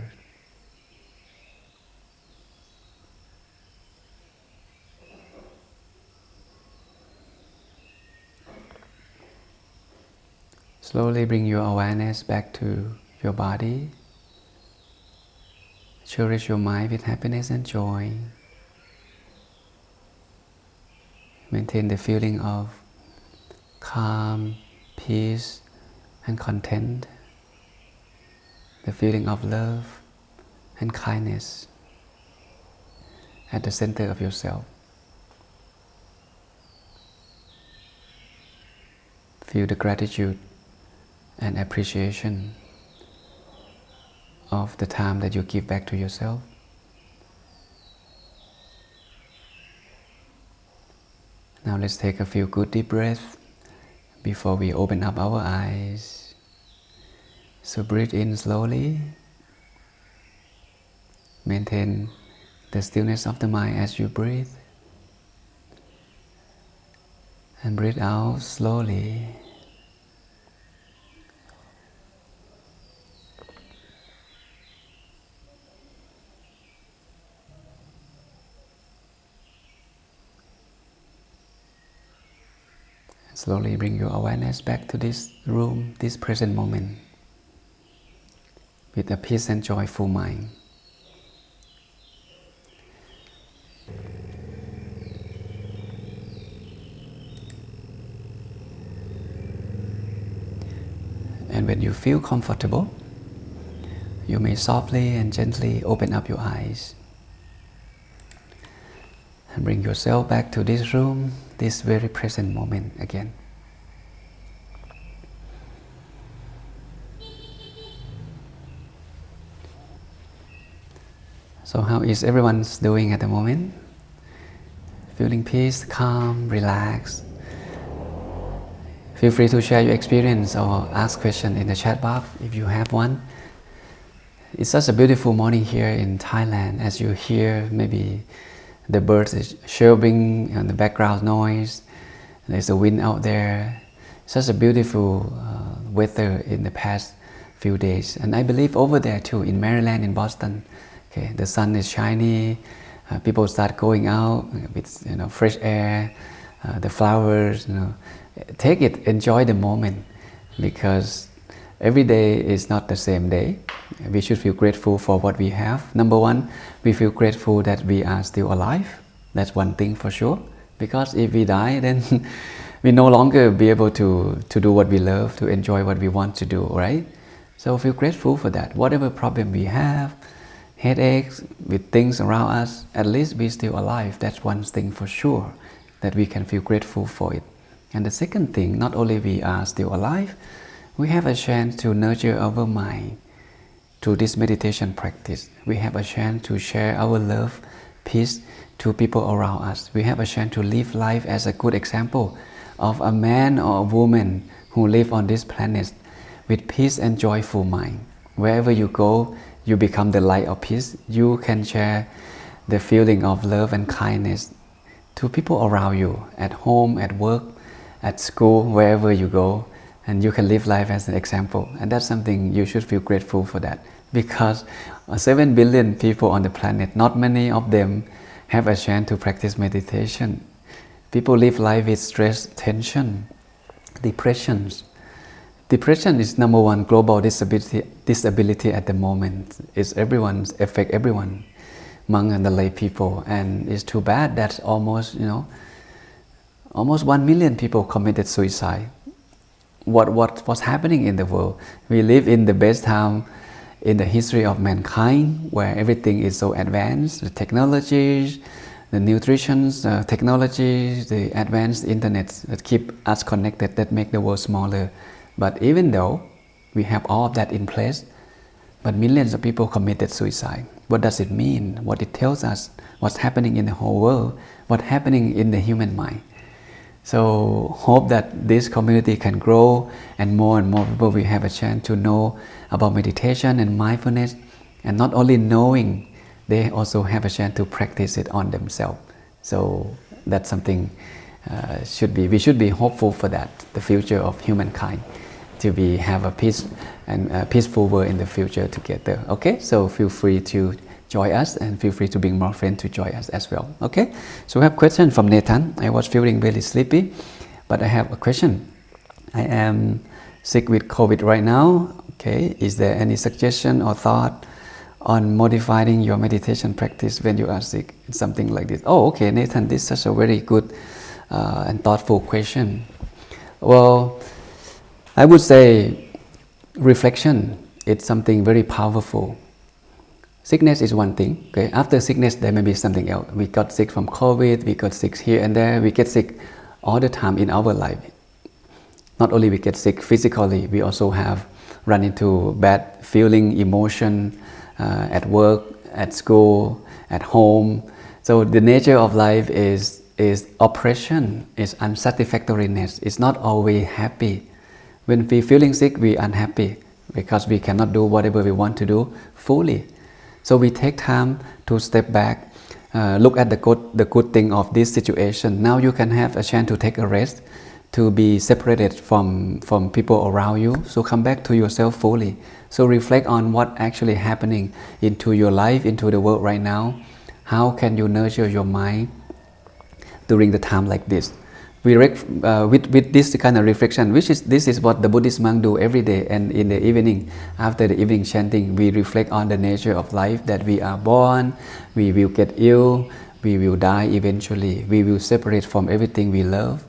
Slowly bring your awareness back to your body. Cherish your mind with happiness and joy. Maintain the feeling of calm, peace, and content. The feeling of love and kindness at the center of yourself. Feel the gratitude and appreciation of the time that you give back to yourself. Now let's take a few good deep breaths before we open up our eyes. So breathe in slowly. Maintain the stillness of the mind as you breathe. And breathe out slowly. Slowly bring your awareness back to this room, this present moment, with a peace and joyful mind. And when you feel comfortable, you may softly and gently open up your eyes. And bring yourself back to this room, this very present moment again. So how is everyone doing at the moment? Feeling peace, calm, relaxed? Feel free to share your experience or ask questions in the chat box if you have one. It's such a beautiful morning here in Thailand. As you hear, maybe the birds is chirping and the background noise. There's a wind out there. Such a beautiful weather in the past few days. And I believe over there too, in Maryland, in Boston, okay, the sun is shiny. People start going out with fresh air, the flowers. Take it, enjoy the moment, because every day is not the same day. We should feel grateful for what we have. Number one, we feel grateful that we are still alive. That's one thing for sure. Because if we die, then we no longer be able to do what we love, to enjoy what we want to do, right? So feel grateful for that. Whatever problem we have, headaches with things around us, at least we're still alive. That's one thing for sure, that we can feel grateful for it. And the second thing, not only we are still alive, we have a chance to nurture our mind through this meditation practice. We have a chance to share our love, peace to people around us. We have a chance to live life as a good example of a man or a woman who live on this planet with peace and joyful mind. Wherever you go, you become the light of peace. You can share the feeling of love and kindness to people around you, at home, at work, at school, wherever you go, and you can live life as an example. And that's something you should feel grateful for that, because 7 billion people on the planet, not many of them have a chance to practice meditation. People live life with stress, tension, depressions. Depression is number one global disability at the moment. It's affect everyone among the lay people, and it's too bad that almost 1 million people committed suicide. What's happening in the world? We live in the best time in the history of mankind, where everything is so advanced, the technologies, the nutrition, technologies, the advanced internet that keep us connected, that make the world smaller. But even though we have all of that in place, but millions of people committed suicide. What does it mean? What it tells us? What's happening in the whole world? What's happening in the human mind? So hope that this community can grow, and more people will have a chance to know about meditation and mindfulness. And not only knowing, they also have a chance to practice it on themselves. So that's something we should be hopeful for that, the future of humankind, to have a peace and a peaceful world in the future together. Okay, so feel free to join us, and feel free to bring more friends to join us as well. Okay, so we have a question from Nathan. I was feeling really sleepy, but I have a question. I am sick with COVID right now. Okay, is there any suggestion or thought on modifying your meditation practice when you are sick? Something like this. Oh, okay, Nathan, this is such a very good and thoughtful question. Well, I would say reflection is something very powerful. Sickness is one thing. Okay, after sickness there may be something else. We got sick from COVID, we got sick here and there, we get sick all the time in our life. not only we get sick physically, we also have run into bad feeling, emotion at work, at school, at home. So the nature of life is oppression, is unsatisfactoriness. It's not always happy. When we feeling sick, we unhappy because we cannot do whatever we want to do fully. So we take time to step back, look at the good thing of this situation. Now you can have a chance to take a rest, to be separated from people around you. So come back to yourself fully. So reflect on what actually happening into your life, into the world right now. How can you nurture your mind during the time like this? With this kind of reflection, this is what the Buddhist monk do every day, and in the evening, after the evening chanting, we reflect on the nature of life, that we are born, we will get ill, we will die eventually, we will separate from everything we love.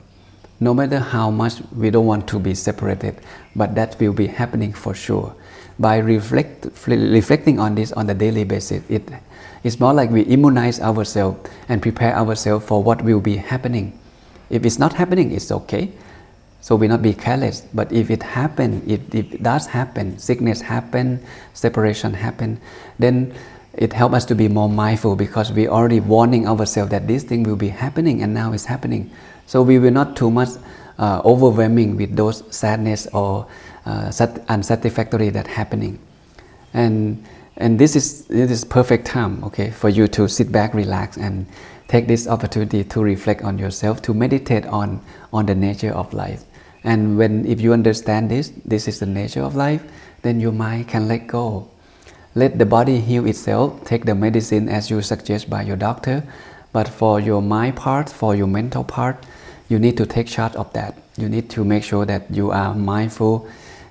No matter how much we don't want to be separated, but that will be happening for sure. By reflecting on this on the daily basis, it's more like we immunize ourselves and prepare ourselves for what will be happening. If it's not happening, it's okay. So we not be careless. But if it happens, if it does happen, sickness happen, separation happen, then it helps us to be more mindful, because we already warning ourselves that this thing will be happening, and now it's happening. So we will not too much overwhelming with those sadness or unsatisfactory that happening. And this is perfect time, okay, for you to sit back, relax, and take this opportunity to reflect on yourself, to meditate on the nature of life. And if you understand this is the nature of life, then your mind can let go. Let the body heal itself, take the medicine as you suggest by your doctor. But for your mind part, for your mental part, you need to take charge of that. You need to make sure that you are mindful,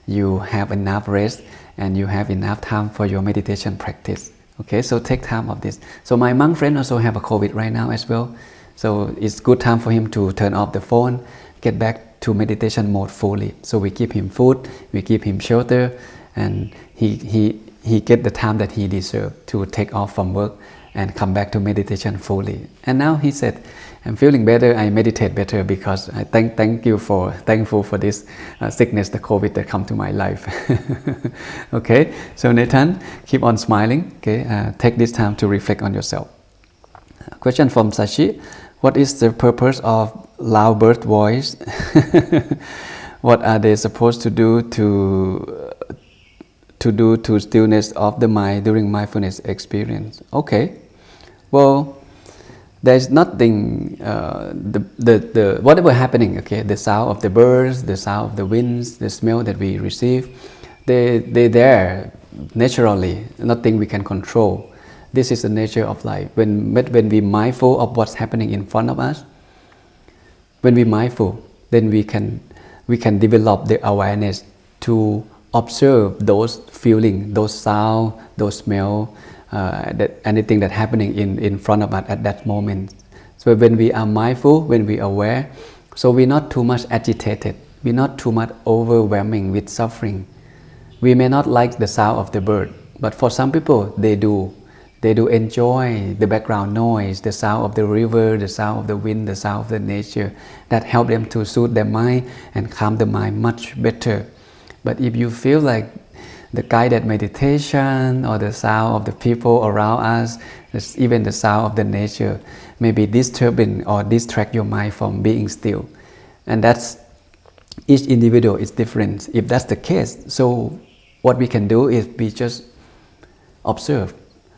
you have enough rest, and you have enough time for your meditation practice. Okay, so take time of this. So my monk friend also have a COVID right now as well. So it's good time for him to turn off the phone, get back to meditation mode fully. So we give him food, we give him shelter, and he get the time that he deserves to take off from work and come back to meditation fully. And now he said, I'm feeling better, I meditate better, because I thankful for this sickness, the COVID that come to my life. Okay, so Nathan, keep on smiling. Okay, take this time to reflect on yourself. A question from Sashi: what is the purpose of loud bird voice? What are they supposed to do to stillness of the mind during mindfulness experience? Okay, well, there's nothing, the whatever happening, okay, the sound of the birds, the sound of the winds, the smell that we receive, they're there naturally, nothing we can control. This is the nature of life. When we're mindful of what's happening in front of us, when we're mindful, then we can develop the awareness to observe those feelings, those sounds, those smells, anything that's happening in front of us at that moment. So when we are mindful, when we are aware, so we're not too much agitated, we're not too much overwhelming with suffering. We may not like the sound of the bird, but for some people they do enjoy the background noise, the sound of the river, the sound of the wind, the sound of the nature, that help them to soothe their mind and calm the mind much better. But if you feel like the guided meditation or the sound of the people around us, even the sound of the nature, may be disturbing or distract your mind from being still. And that's, each individual is different. If that's the case, so what we can do is we just observe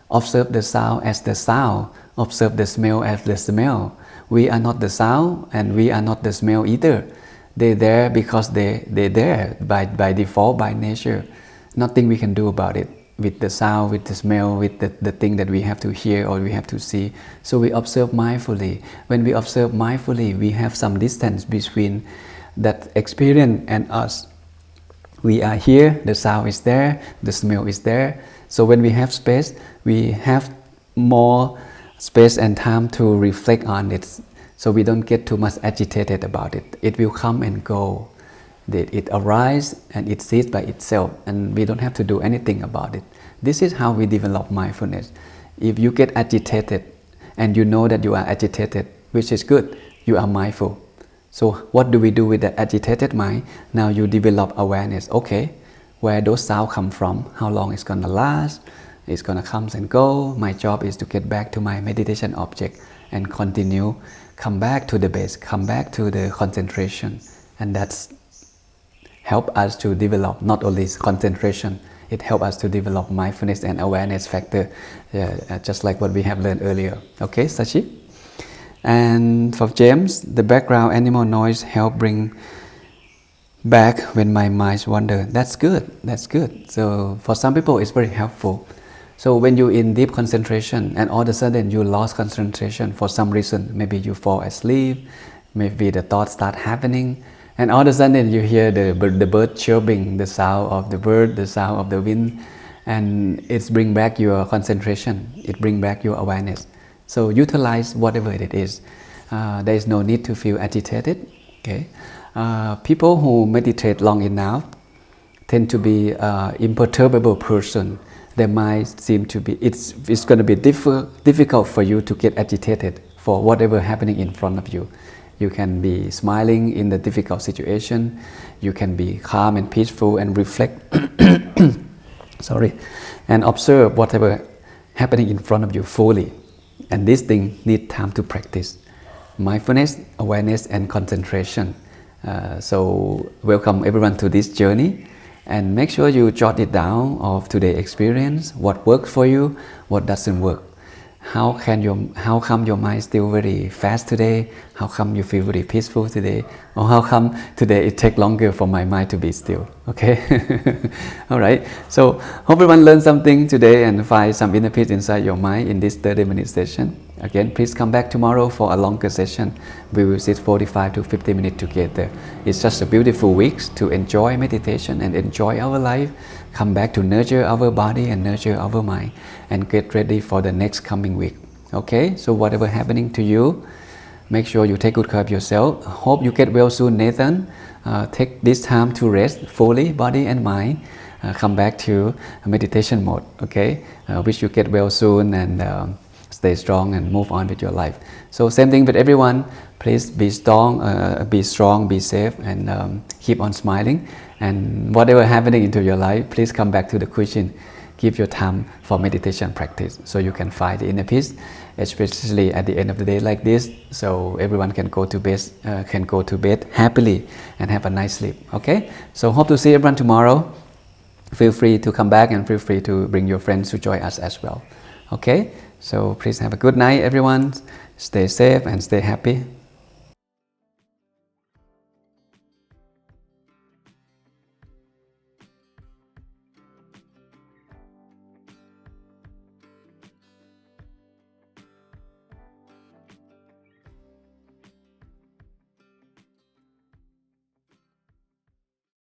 the sound as the sound, observe the smell as the smell. We are not the sound and we are not the smell either. They're there because they're there by default, by nature. Nothing we can do about it with the sound, with the smell, with the thing that we have to hear or we have to see. So we observe mindfully. When we observe mindfully, we have some distance between that experience and us. We are here, the sound is there, the smell is there. So when we have space, we have more space and time to reflect on it. So we don't get too much agitated about it. It will come and go. It arises and it ceases by itself, and we don't have to do anything about it. This is how we develop mindfulness. If you get agitated and you know that you are agitated, which is good, you are mindful. So what do we do with the agitated mind? Now you develop awareness. Okay, where those sounds come from, how long it's gonna last, it's gonna come and go. My job is to get back to my meditation object and continue, come back to the base, come back to the concentration, and that's help us to develop not only concentration, it helps us to develop mindfulness and awareness factor, just like what we have learned earlier. Okay, Sachi? And for James, the background animal noise help bring back when my mind wander. That's good, that's good. So for some people it's very helpful. So when you're in deep concentration and all of a sudden you lost concentration for some reason, maybe you fall asleep, maybe the thoughts start happening, and all of a sudden you hear the bird chirping, the sound of the bird, the sound of the wind, and it's bring back your concentration, it bring back your awareness. So utilize whatever it is. There is no need to feel agitated. Okay, people who meditate long enough tend to be imperturbable person. Their mind seem to be, it's going to be difficult for you to get agitated for whatever happening in front of you. You can be smiling in the difficult situation. You can be calm and peaceful and reflect, sorry, and observe whatever happening in front of you fully. And this thing need time to practice. Mindfulness, awareness, and concentration. So welcome everyone to this journey. And make sure you jot it down of today's experience, what works for you, what doesn't work. How come your mind still very fast today? How come you feel very peaceful today? Or how come today it takes longer for my mind to be still? Okay? Alright, so hope everyone learned something today and find some inner peace inside your mind in this 30-minute session. Again, please come back tomorrow for a longer session. We will sit 45 to 50 minutes together. It's just a beautiful week to enjoy meditation and enjoy our life. Come back to nurture our body and nurture our mind and get ready for the next coming week. Okay, so whatever happening to you, make sure you take good care of yourself. Hope you get well soon, Nathan. Take this time to rest fully, body and mind. Come back to meditation mode. Okay, wish you get well soon and stay strong and move on with your life. So same thing with everyone. Please be strong, be safe, and keep on smiling. And whatever happening into your life, please come back to the cushion. Give your time for meditation practice so you can find the inner peace, especially at the end of the day like this. So everyone can go to bed happily and have a nice sleep. Okay. So hope to see everyone tomorrow. Feel free to come back and feel free to bring your friends to join us as well. Okay. So please have a good night, everyone. Stay safe and stay happy.